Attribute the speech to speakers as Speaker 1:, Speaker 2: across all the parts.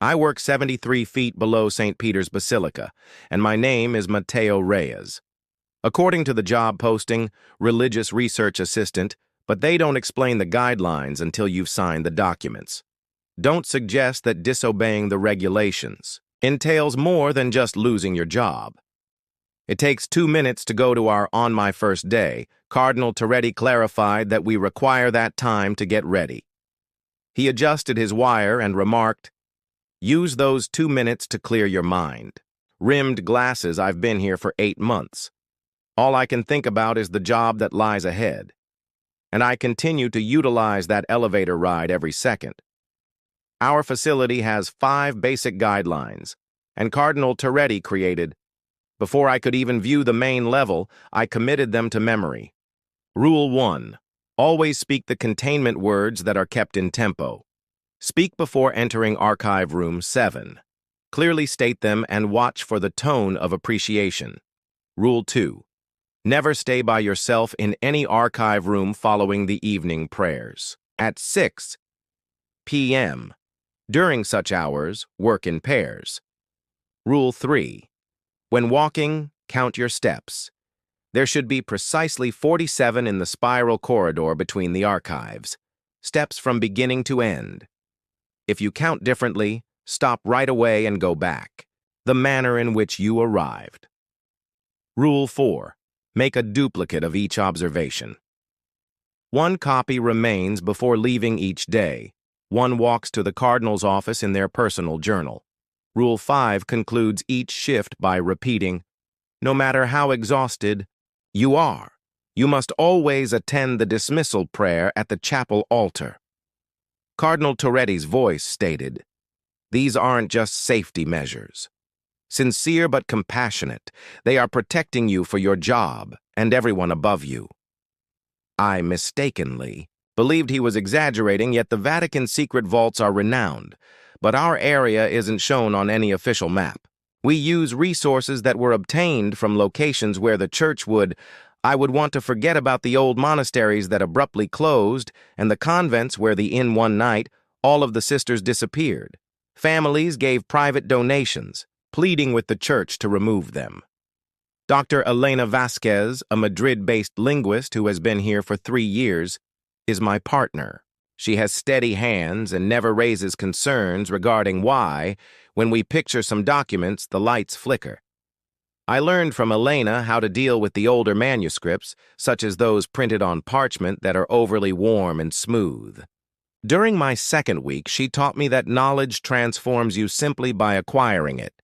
Speaker 1: I work 73 feet below St. Peter's Basilica, and my name is Mateo Reyes. According to the job posting, religious research assistant, but they don't explain the guidelines until you've signed the documents. Don't suggest that disobeying the regulations entails more than just losing your job. It takes 2 minutes to go to our On My First Day. Cardinal Toretti clarified that we require that time to get ready. He adjusted his wire and remarked, "Use those 2 minutes to clear your mind. Rimmed glasses, I've been here for 8 months. All I can think about is the job that lies ahead. And I continue to utilize that elevator ride every second. Our facility has 5 basic guidelines, and Cardinal Toretti created. Before I could even view the main level, I committed them to memory. Rule 1. Always speak the containment words that are kept in tempo. Speak before entering Archive Room 7. Clearly state them and watch for the tone of appreciation. Rule 2. Never stay by yourself in any archive room following the evening prayers. At 6 p.m. During such hours, work in pairs. Rule 3. When walking, count your steps. There should be precisely 47 in the spiral corridor between the archives, steps from beginning to end. If you count differently, stop right away and go back, the manner in which you arrived. Rule 4. Make a duplicate of each observation. 1 copy remains before leaving each day. 1 walks to the Cardinal's office in their personal journal. Rule 5 concludes each shift by repeating, "No matter how exhausted you are, you must always attend the dismissal prayer at the chapel altar." Cardinal Toretti's voice stated, "These aren't just safety measures. Sincere but compassionate, they are protecting you for your job and everyone above you." I mistakenly believed he was exaggerating, yet the Vatican secret vaults are renowned, but our area isn't shown on any official map. We use resources that were obtained from locations where the church I would want to forget about the old monasteries that abruptly closed and the convents where in one night all of the sisters disappeared. Families gave private donations, pleading with the church to remove them. Dr. Elena Vasquez, a Madrid-based linguist who has been here for 3 years, is my partner. She has steady hands and never raises concerns regarding why, when we picture some documents, the lights flicker. I learned from Elena how to deal with the older manuscripts, such as those printed on parchment that are overly warm and smooth. During my 2nd week, she taught me that knowledge transforms you simply by acquiring it.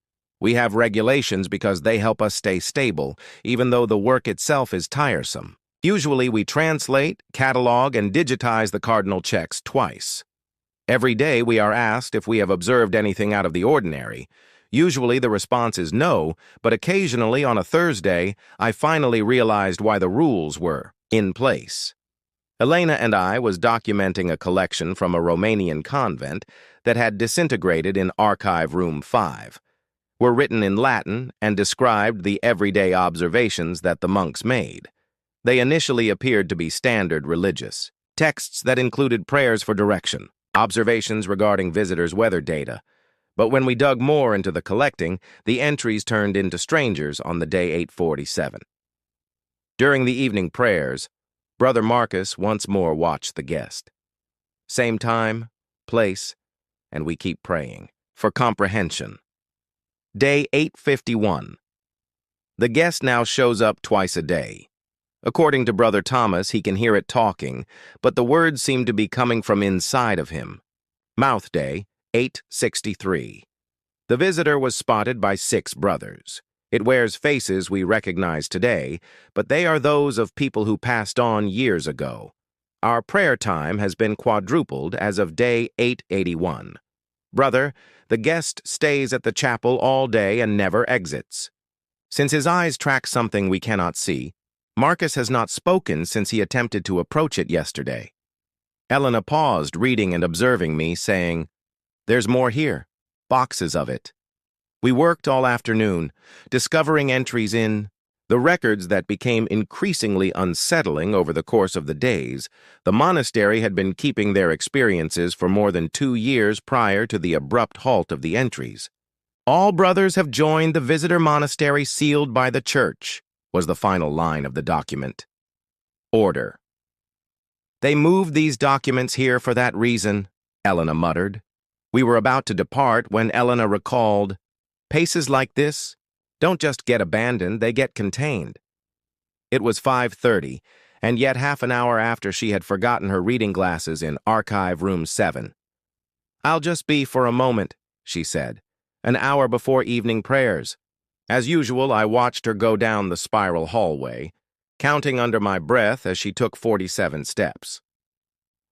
Speaker 1: We have regulations because they help us stay stable, even though the work itself is tiresome. Usually we translate, catalog, and digitize the cardinal checks twice. Every day we are asked if we have observed anything out of the ordinary. Usually the response is no, but occasionally on a Thursday, I finally realized why the rules were in place. Elena and I was documenting a collection from a Romanian convent that had disintegrated in Archive Room 5. Were written in Latin and described the everyday observations that the monks made. They initially appeared to be standard religious texts that included prayers for direction, observations regarding visitors' weather data. But when we dug more into the collecting, the entries turned into strangers on the day 847. During the evening prayers, Brother Marcus once more watched the guest. Same time, place, and we keep praying for comprehension. Day 851. The guest now shows up twice a day. According to Brother Thomas, he can hear it talking, but the words seem to be coming from inside of him. Mouth Day, 863. The visitor was spotted by 6 brothers. It wears faces we recognize today, but they are those of people who passed on years ago. Our prayer time has been quadrupled as of day 881. Brother, the guest stays at the chapel all day and never exits. Since his eyes track something we cannot see, Marcus has not spoken since he attempted to approach it yesterday. Elena paused, reading and observing me, saying, "There's more here, boxes of it." We worked all afternoon, discovering entries in The records that became increasingly unsettling over the course of the days. The monastery had been keeping their experiences for more than 2 years prior to the abrupt halt of the entries. "All brothers have joined the visitor monastery sealed by the church," was the final line of the document. Order. "They moved these documents here for that reason," Elena muttered. We were about to depart when Elena recalled, "Paces like this don't just get abandoned, they get contained." It was 5:30, and yet half an hour after she had forgotten her reading glasses in Archive Room 7. "I'll just be for a moment," she said, "an hour before evening prayers." As usual, I watched her go down the spiral hallway, counting under my breath as she took 47 steps.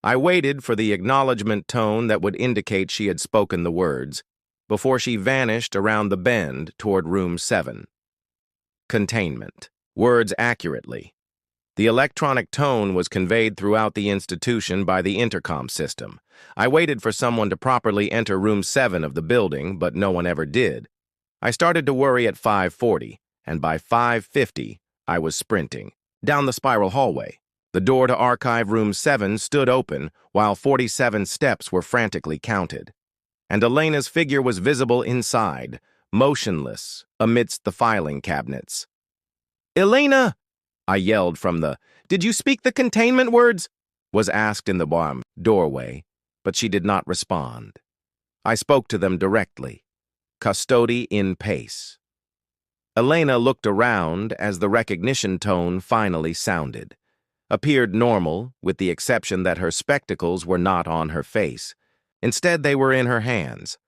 Speaker 1: I waited for the acknowledgement tone that would indicate she had spoken the words, before she vanished around the bend toward Room 7. Containment. Words accurately. The electronic tone was conveyed throughout the institution by the intercom system. I waited for someone to properly enter Room 7 of the building, but no one ever did. I started to worry at 5:40, and by 5:50, I was sprinting down the spiral hallway. The door to Archive Room 7 stood open while 47 steps were frantically counted, and Elena's figure was visible inside, motionless amidst the filing cabinets. "Elena!" I yelled from the "Did you speak the containment words?" was asked in the doorway, but she did not respond. I spoke to them directly. "Custody in pace." Elena looked around as the recognition tone finally sounded. Appeared normal, with the exception that her spectacles were not on her face. Instead, they were in her hands,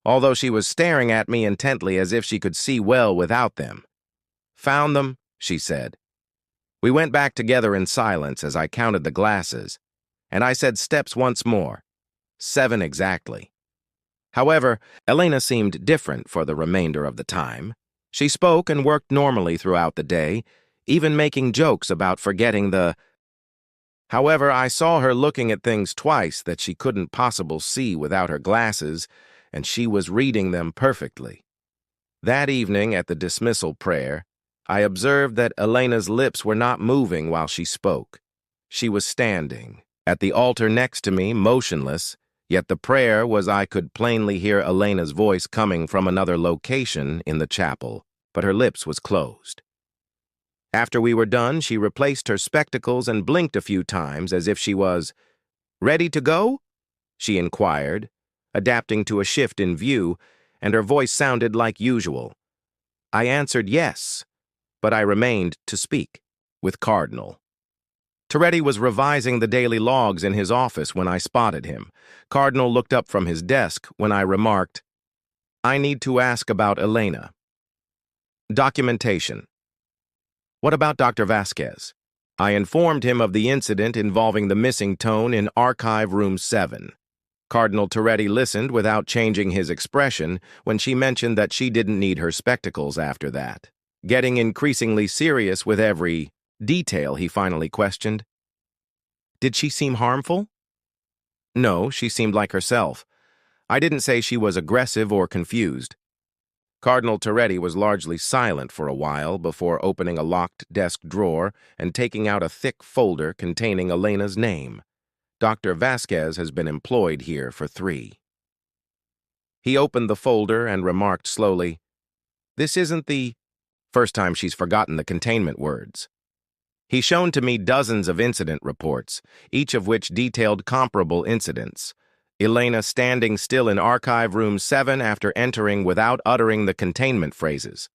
Speaker 1: although she was staring at me intently as if she could see well without them. "Found them," she said. We went back together in silence as I counted the glasses, and I said steps once more. 7 exactly. However, Elena seemed different for the remainder of the time. She spoke and worked normally throughout the day, even making jokes about forgetting the... However, I saw her looking at things twice that she couldn't possibly see without her glasses, and she was reading them perfectly. That evening at the dismissal prayer, I observed that Elena's lips were not moving while she spoke. She was standing at the altar next to me, motionless, yet the prayer was I could plainly hear Elena's voice coming from another location in the chapel, but her lips was closed. After we were done, she replaced her spectacles and blinked a few times as if she was, "Ready to go?" she inquired, adapting to a shift in view, and her voice sounded like usual. I answered yes, but I remained to speak with Cardinal. Toretti was revising the daily logs in his office when I spotted him. Cardinal looked up from his desk when I remarked, "I need to ask about Elena." Documentation. "What about Dr. Vasquez?" I informed him of the incident involving the missing tone in Archive Room 7. Cardinal Toretti listened without changing his expression when she mentioned that she didn't need her spectacles after that. Getting increasingly serious with every detail, he finally questioned, "Did she seem harmful?" "No, she seemed like herself. I didn't say she was aggressive or confused." Cardinal Toretti was largely silent for a while before opening a locked desk drawer and taking out a thick folder containing Elena's name. "Dr. Vasquez has been employed here for 3." He opened the folder and remarked slowly, "This isn't the first time she's forgotten the containment words." He shown to me dozens of incident reports, each of which detailed comparable incidents. Elena standing still in Archive Room 7 after entering without uttering the containment phrases.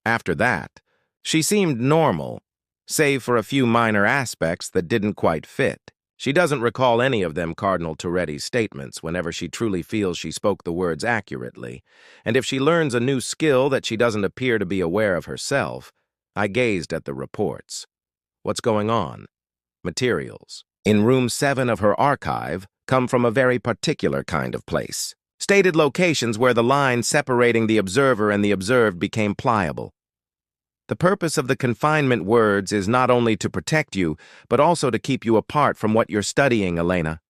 Speaker 1: After that, she seemed normal, save for a few minor aspects that didn't quite fit. She doesn't recall any of them Cardinal Toretti's statements whenever she truly feels she spoke the words accurately, and if she learns a new skill that she doesn't appear to be aware of herself. I gazed at the reports. What's going on? Materials. In Room 7 of her archive come from a very particular kind of place. Stated locations where the line separating the observer and the observed became pliable. The purpose of the confinement words is not only to protect you, but also to keep you apart from what you're studying, Elena.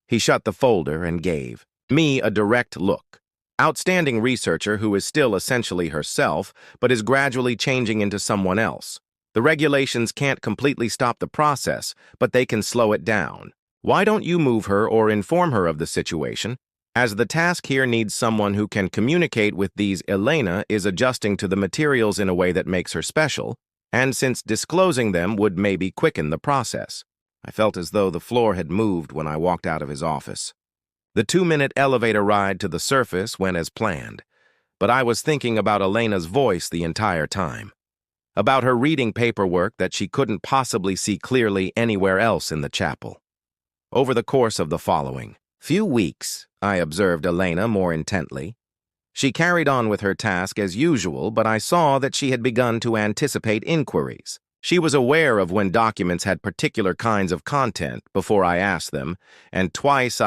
Speaker 1: He shut the folder and gave me a direct look. Outstanding researcher who is still essentially herself, but is gradually changing into someone else. The regulations can't completely stop the process, but they can slow it down. Why don't you move her or inform her of the situation? As the task here needs someone who can communicate with these, Elena is adjusting to the materials in a way that makes her special, and since disclosing them would maybe quicken the process. I felt as though the floor had moved when I walked out of his office. The 2-minute elevator ride to the surface went as planned, but I was thinking about Elena's voice the entire time, about her reading paperwork that she couldn't possibly see clearly anywhere else in the chapel. Over the course of the following few weeks, I observed Elena more intently. She carried on with her task as usual, but I saw that she had begun to anticipate inquiries. She was aware of when documents had particular kinds of content before I asked them, and twice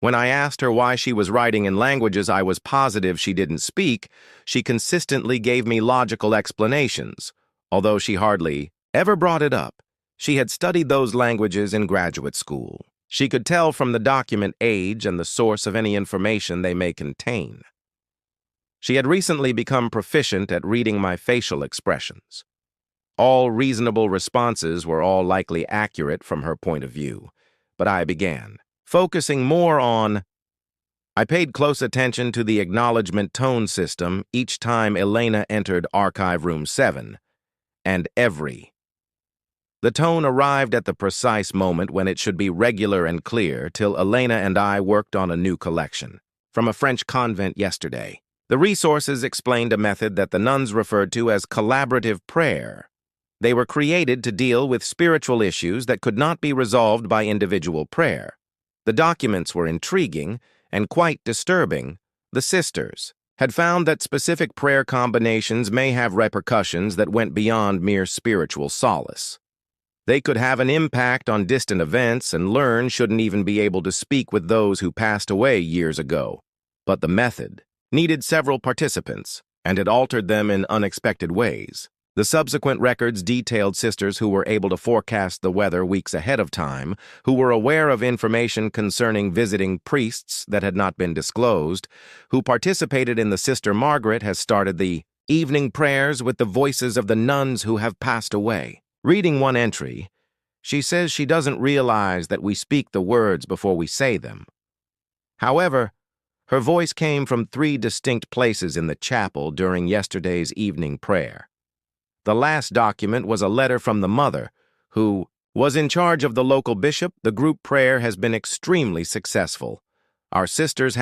Speaker 1: when I asked her why she was writing in languages I was positive she didn't speak, she consistently gave me logical explanations, although she hardly ever brought it up. She had studied those languages in graduate school. She could tell from the document age and the source of any information they may contain. She had recently become proficient at reading my facial expressions. All reasonable responses were all likely accurate from her point of view, but I began focusing more on. I paid close attention to the acknowledgement tone system each time Elena entered Archive Room 7, and the tone arrived at the precise moment when it should be regular and clear till Elena and I worked on a new collection from a French convent yesterday. The resources explained a method that the nuns referred to as collaborative prayer. They were created to deal with spiritual issues that could not be resolved by individual prayer. The documents were intriguing and quite disturbing. The sisters had found that specific prayer combinations may have repercussions that went beyond mere spiritual solace. They could have an impact on distant events, and Learn shouldn't even be able to speak with those who passed away years ago. But the method needed several participants, and it altered them in unexpected ways. The subsequent records detailed sisters who were able to forecast the weather weeks ahead of time, who were aware of information concerning visiting priests that had not been disclosed, who participated in the Sister Margaret has started the evening prayers with the voices of the nuns who have passed away. Reading one entry, she says she doesn't realize that we speak the words before we say them. However, her voice came from 3 distinct places in the chapel during yesterday's evening prayer. The last document was a letter from the mother, who was in charge of the local bishop. The group prayer has been extremely successful. Our sisters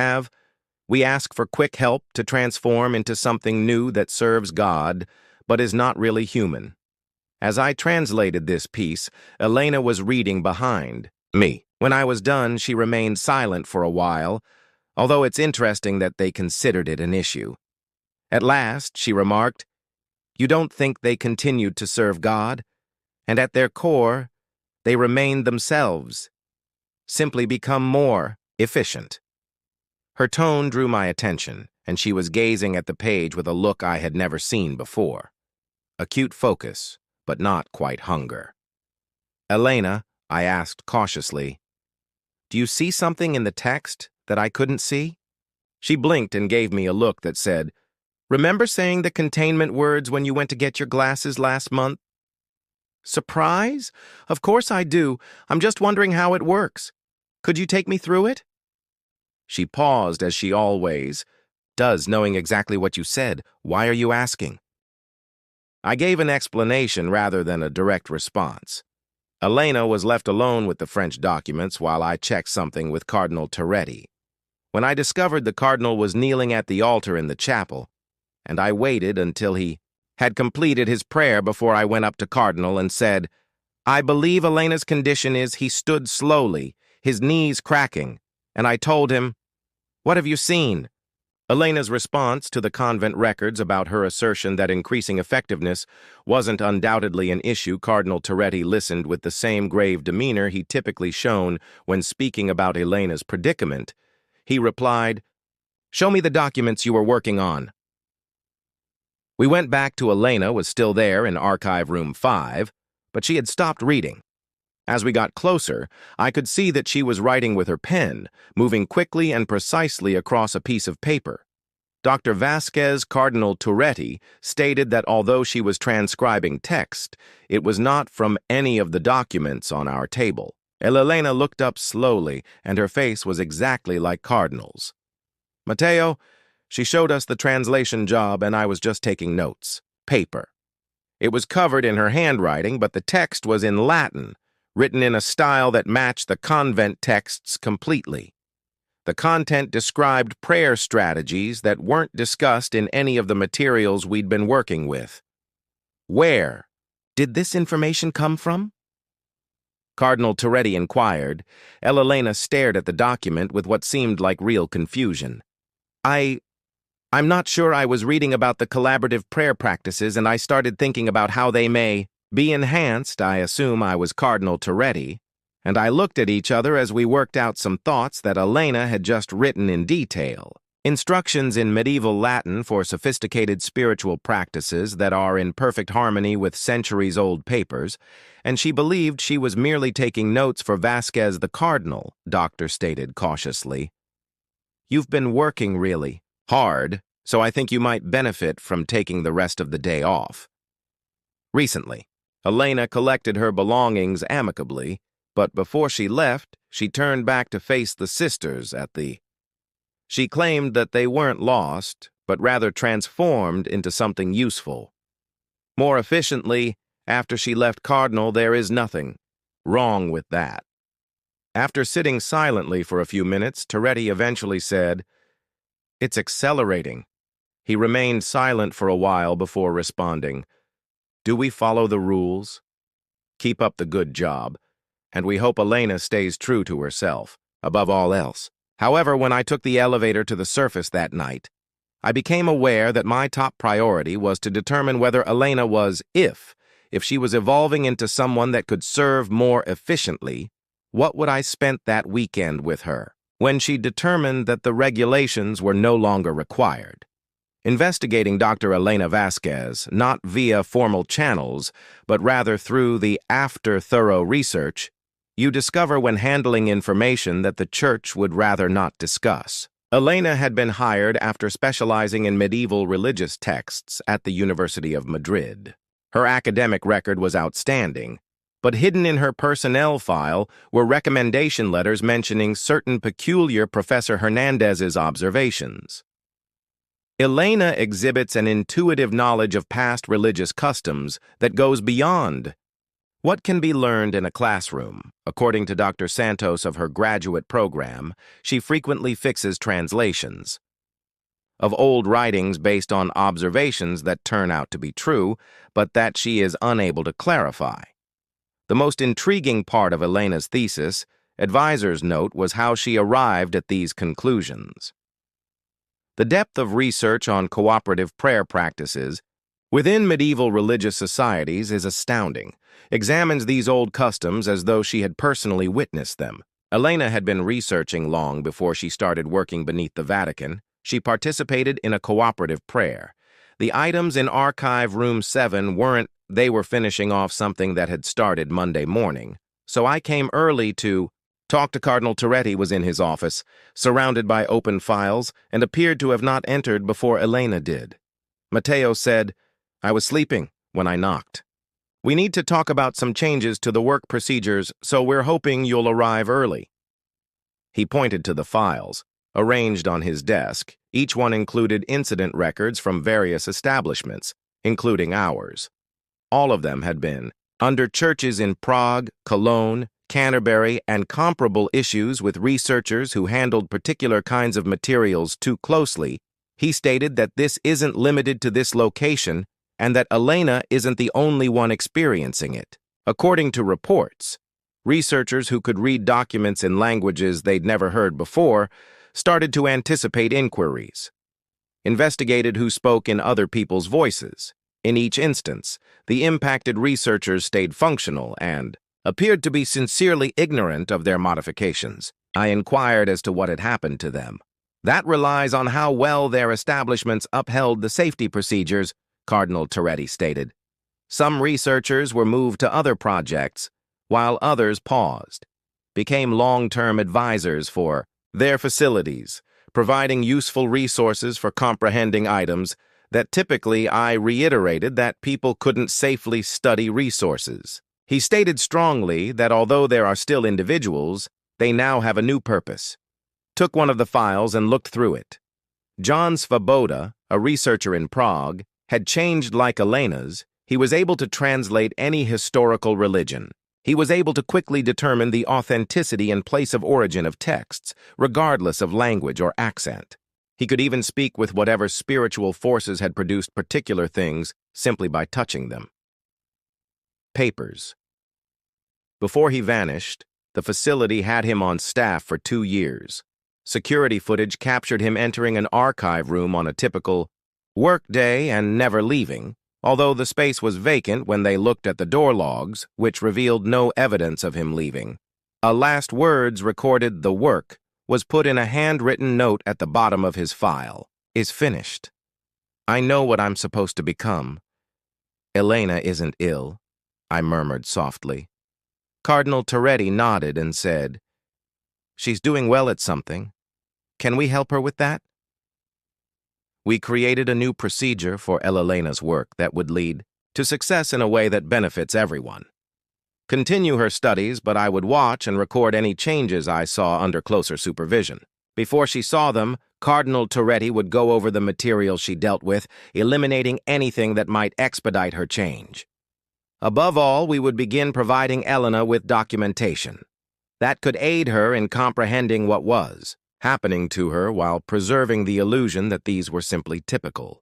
Speaker 1: we ask for quick help to transform into something new that serves God, but is not really human. As I translated this piece, Elena was reading behind me. When I was done, she remained silent for a while, although it's interesting that they considered it an issue. At last, she remarked, "You don't think they continued to serve God? And at their core, they remained themselves, simply become more efficient." Her tone drew my attention, and she was gazing at the page with a look I had never seen before. Acute focus, but not quite hunger. "Elena," I asked cautiously, "do you see something in the text that I couldn't see?" She blinked and gave me a look that said, "Remember saying the containment words when you went to get your glasses last month?" "Surprise? Of course I do. I'm just wondering how it works. Could you take me through it?" She paused, as she always does, knowing exactly what you said. "Why are you asking?" I gave an explanation rather than a direct response. Elena was left alone with the French documents while I checked something with Cardinal Toretti. When I discovered the cardinal was kneeling at the altar in the chapel, and I waited until he had completed his prayer before I went up to Cardinal and said, "I believe Elena's condition is." He stood slowly, his knees cracking, and I told him, "What have you seen?" Elena's response to the convent records about her assertion that increasing effectiveness wasn't undoubtedly an issue. Cardinal Toretti listened with the same grave demeanor he typically shown when speaking about Elena's predicament. He replied, "Show me the documents you were working on." We went back to Elena was still there in Archive Room 5, but she had stopped reading. As we got closer, I could see that she was writing with her pen, moving quickly and precisely across a piece of paper. Dr. Vasquez Cardinal Turretti stated that although she was transcribing text, it was not from any of the documents on our table. Elena looked up slowly, and her face was exactly like Cardinal's. Mateo, she showed us the translation job, and I was just taking notes. Paper. It was covered in her handwriting, but the text was in Latin, written in a style that matched the convent texts completely. The content described prayer strategies that weren't discussed in any of the materials we'd been working with. Where did this information come from? Cardinal Turretti inquired. Elena stared at the document with what seemed like real confusion. I'm not sure. I was reading about the collaborative prayer practices, and I started thinking about how they may be enhanced. I assume I was Cardinal Turretti, and I looked at each other as we worked out some thoughts that Elena had just written in detail. Instructions in medieval Latin for sophisticated spiritual practices that are in perfect harmony with centuries-old papers, and she believed she was merely taking notes for Vasquez the Cardinal, Doctor stated cautiously. You've been working really hard, so I think you might benefit from taking the rest of the day off. Recently, Elena collected her belongings amicably, but before she left, she turned back to face the sisters at the... She claimed that they weren't lost, but rather transformed into something useful. More efficiently, after she left Cardinal, there is nothing wrong with that. After sitting silently for a few minutes, Turretti eventually said, "It's accelerating." He remained silent for a while before responding, "Do we follow the rules? Keep up the good job, and we hope Elena stays true to herself, above all else." However, when I took the elevator to the surface that night, I became aware that my top priority was to determine whether Elena was, if she was evolving into someone that could serve more efficiently, what would I spend that weekend with her, when she determined that the regulations were no longer required. Investigating Dr. Elena Vasquez, not via formal channels, but rather through the after thorough research, you discover when handling information that the church would rather not discuss. Elena had been hired after specializing in medieval religious texts at the University of Madrid. Her academic record was outstanding, but hidden in her personnel file were recommendation letters mentioning certain peculiar Professor Hernandez's observations. Elena exhibits an intuitive knowledge of past religious customs that goes beyond what can be learned in a classroom. According to Dr. Santos of her graduate program, she frequently fixes translations of old writings based on observations that turn out to be true, but that she is unable to clarify. The most intriguing part of Elena's thesis, advisors note, was how she arrived at these conclusions. The depth of research on cooperative prayer practices within medieval religious societies is astounding. Examines these old customs as though she had personally witnessed them. Elena had been researching long before she started working beneath the Vatican. She participated in a cooperative prayer. The items in Archive Room 7 they were finishing off something that had started Monday morning. So I came early to talk to Cardinal Turretti. Was in his office, surrounded by open files, and appeared to have not entered before Elena did. Mateo said, "I was sleeping when I knocked. We need to talk about some changes to the work procedures, so we're hoping you'll arrive early." He pointed to the files, arranged on his desk. Each one included incident records from various establishments, including ours. All of them had been under churches in Prague, Cologne, Canterbury, and comparable issues with researchers who handled particular kinds of materials too closely. He stated that this isn't limited to this location, and that Elena isn't the only one experiencing it. According to reports, researchers who could read documents in languages they'd never heard before started to anticipate inquiries, investigated who spoke in other people's voices. In each instance, the impacted researchers stayed functional and appeared to be sincerely ignorant of their modifications. I inquired as to what had happened to them. That relies on how well their establishments upheld the safety procedures, Cardinal Turretti stated. Some researchers were moved to other projects, while others paused, became long-term advisors for their facilities, providing useful resources for comprehending items that typically I reiterated that people couldn't safely study resources. He stated strongly that although there are still individuals, they now have a new purpose. Took one of the files and looked through it. John Svoboda, a researcher in Prague, had changed like Elena's. He was able to translate any historical religion. He was able to quickly determine the authenticity and place of origin of texts, regardless of language or accent. He could even speak with whatever spiritual forces had produced particular things simply by touching them. Papers. Before he vanished, the facility had him on staff for 2 years. Security footage captured him entering an archive room on a typical work day and never leaving, although the space was vacant when they looked at the door logs, which revealed no evidence of him leaving. A last words recorded the work was put in a handwritten note at the bottom of his file. Is finished. I know what I'm supposed to become. Elena isn't ill, I murmured softly. Cardinal Toretti nodded and said, She's doing well at something. Can we help her with that? We created a new procedure for Elena's work that would lead to success in a way that benefits everyone. Continue her studies, but I would watch and record any changes I saw under closer supervision. Before she saw them, Cardinal Toretti would go over the material she dealt with, eliminating anything that might expedite her change. Above all, we would begin providing Elena with documentation. That could aid her in comprehending what was happening to her while preserving the illusion that these were simply typical.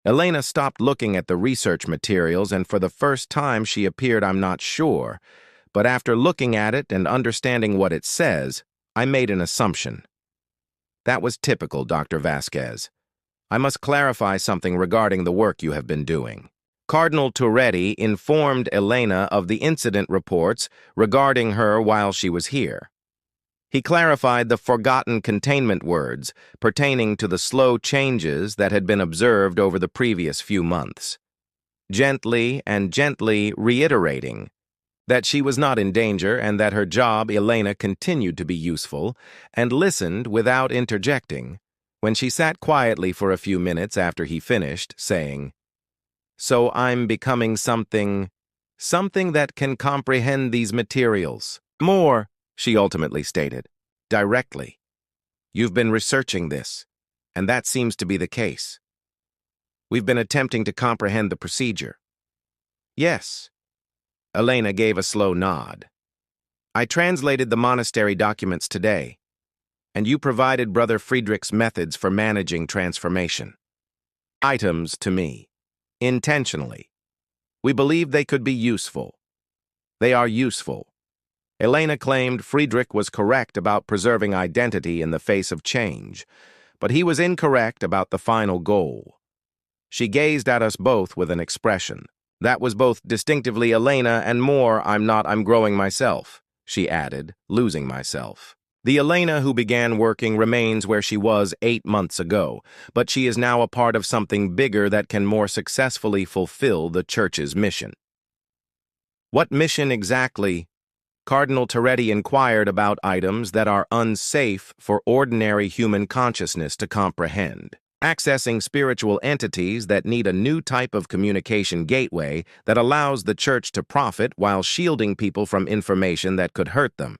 Speaker 1: Elena stopped looking at the research materials, and for the first time she appeared I'm not sure, but after looking at it and understanding what it says, I made an assumption. That was typical, Dr. Vasquez. I must clarify something regarding the work you have been doing. Cardinal Toretti informed Elena of the incident reports regarding her while she was here. He clarified the forgotten containment words pertaining to the slow changes that had been observed over the previous few months, gently reiterating that she was not in danger and that her job, Elena, continued to be useful, and listened without interjecting when she sat quietly for a few minutes after he finished, saying, So I'm becoming something that can comprehend these materials. More, she ultimately stated, directly. You've been researching this, and that seems to be the case. We've been attempting to comprehend the procedure. Yes. Elena gave a slow nod. I translated the monastery documents today, and you provided Brother Friedrich's methods for managing transformation. Items to me. Intentionally. We believe they could be useful. They are useful. Elena claimed Friedrich was correct about preserving identity in the face of change, but he was incorrect about the final goal. She gazed at us both with an expression. That was both distinctively Elena and more I'm growing myself, she added, losing myself. The Elena who began working remains where she was 8 months ago, but she is now a part of something bigger that can more successfully fulfill the Church's mission. What mission exactly? Cardinal Toretti inquired about items that are unsafe for ordinary human consciousness to comprehend. Accessing spiritual entities that need a new type of communication gateway that allows the Church to profit while shielding people from information that could hurt them.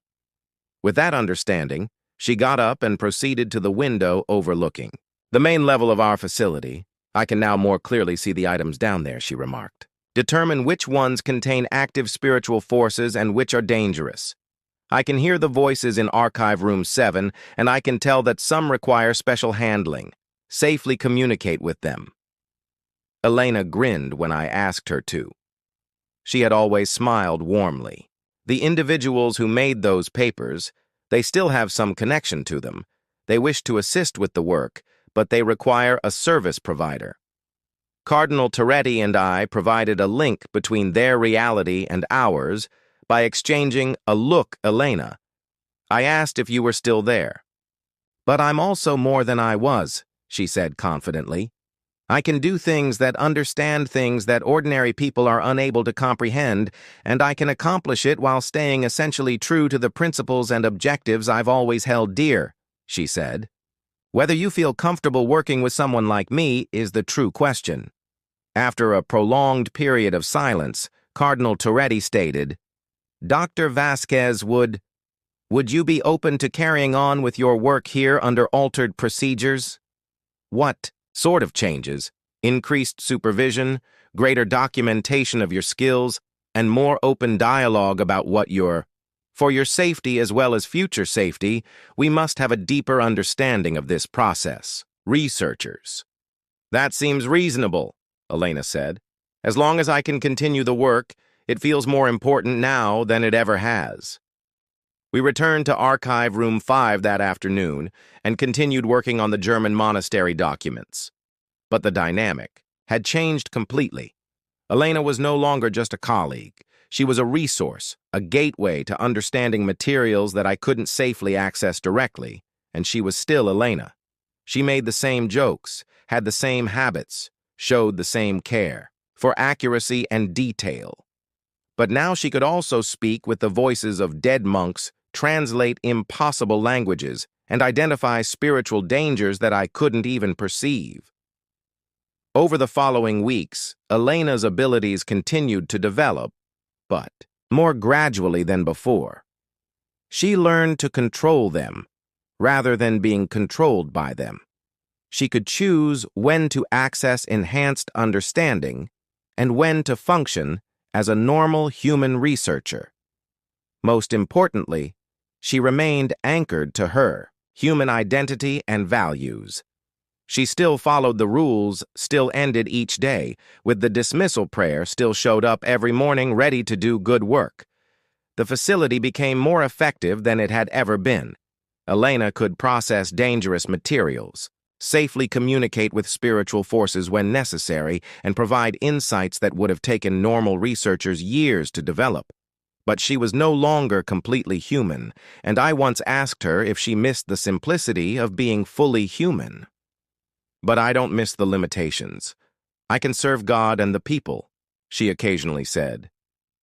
Speaker 1: With that understanding, she got up and proceeded to the window overlooking the main level of our facility. I can now more clearly see the items down there, she remarked. Determine which ones contain active spiritual forces and which are dangerous. I can hear the voices in Archive Room 7, and I can tell that some require special handling. Safely communicate with them. Elena grinned when I asked her to. She had always smiled warmly. The individuals who made those papers, they still have some connection to them. They wish to assist with the work, but they require a service provider. Cardinal Toretti and I provided a link between their reality and ours by exchanging a look, Elena. I asked if you were still there. But I'm also more than I was, she said confidently. I can do things that understand things that ordinary people are unable to comprehend, and I can accomplish it while staying essentially true to the principles and objectives I've always held dear," she said. "Whether you feel comfortable working with someone like me is the true question." After a prolonged period of silence, Cardinal Toretti stated, "Dr. Vasquez, would you be open to carrying on with your work here under altered procedures?" "What sort of changes?" "Increased supervision, greater documentation of your skills, and more open dialogue about what you're. For your safety as well as future safety, we must have a deeper understanding of this process. Researchers." "That seems reasonable," Elena said. "As long as I can continue the work, it feels more important now than it ever has." We returned to Archive Room 5 that afternoon and continued working on the German monastery documents. But the dynamic had changed completely. Elena was no longer just a colleague. She was a resource, a gateway to understanding materials that I couldn't safely access directly, and she was still Elena. She made the same jokes, had the same habits, showed the same care for accuracy and detail. But now she could also speak with the voices of dead monks, translate impossible languages, and identify spiritual dangers that I couldn't even perceive. Over the following weeks, Elena's abilities continued to develop, but more gradually than before. She learned to control them, rather than being controlled by them. She could choose when to access enhanced understanding and when to function as a normal human researcher. Most importantly, she remained anchored to her human identity and values. She still followed the rules, still ended each day, with the dismissal prayer, still showed up every morning ready to do good work. The facility became more effective than it had ever been. Elena could process dangerous materials, safely communicate with spiritual forces when necessary, and provide insights that would have taken normal researchers years to develop. But she was no longer completely human, and I once asked her if she missed the simplicity of being fully human. "But I don't miss the limitations. I can serve God and the people," she occasionally said.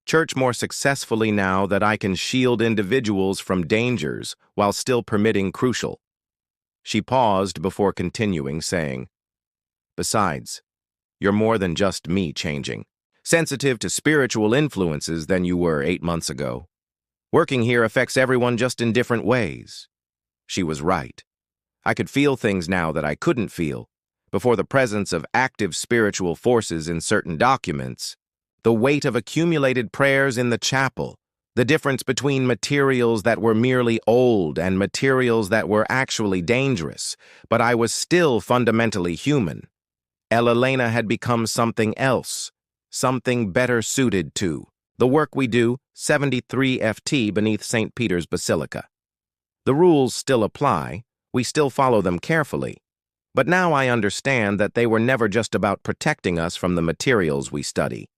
Speaker 1: "Church more successfully now that I can shield individuals from dangers while still permitting crucial." She paused before continuing, saying, "Besides, you're more than just me changing, sensitive to spiritual influences than you were 8 months ago. Working here affects everyone just in different ways." She was right. I could feel things now that I couldn't feel before the presence of active spiritual forces in certain documents, the weight of accumulated prayers in the chapel, the difference between materials that were merely old and materials that were actually dangerous, but I was still fundamentally human. Elena had become something else, something better suited to the work we do, 73 FT beneath St. Peter's Basilica. The rules still apply, we still follow them carefully, but now I understand that they were never just about protecting us from the materials we study.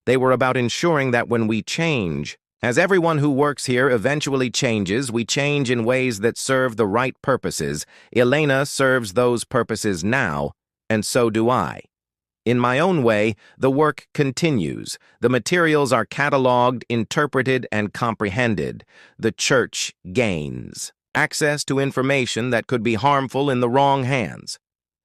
Speaker 1: They were about ensuring that when we change, as everyone who works here eventually changes, we change in ways that serve the right purposes. Elena serves those purposes now, and so do I. In my own way, the work continues. The materials are cataloged, interpreted, and comprehended. The church gains access to information that could be harmful in the wrong hands.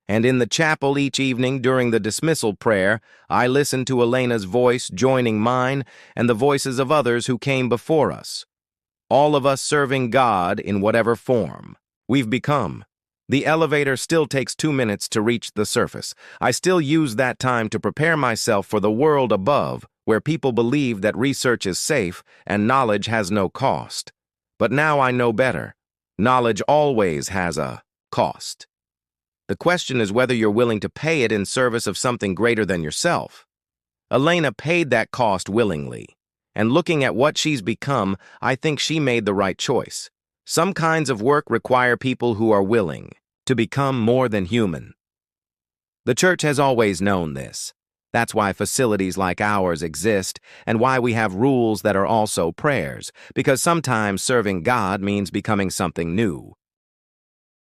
Speaker 1: And in the chapel each evening during the dismissal prayer, I listen to Elena's voice joining mine and the voices of others who came before us. All of us serving God in whatever form we've become. The elevator still takes 2 minutes to reach the surface. I still use that time to prepare myself for the world above, where people believe that research is safe and knowledge has no cost. But now I know better. Knowledge always has a cost. The question is whether you're willing to pay it in service of something greater than yourself. Elena paid that cost willingly, and looking at what she's become, I think she made the right choice. Some kinds of work require people who are willing to become more than human. The church has always known this. That's why facilities like ours exist, and why we have rules that are also prayers, because sometimes serving God means becoming something new,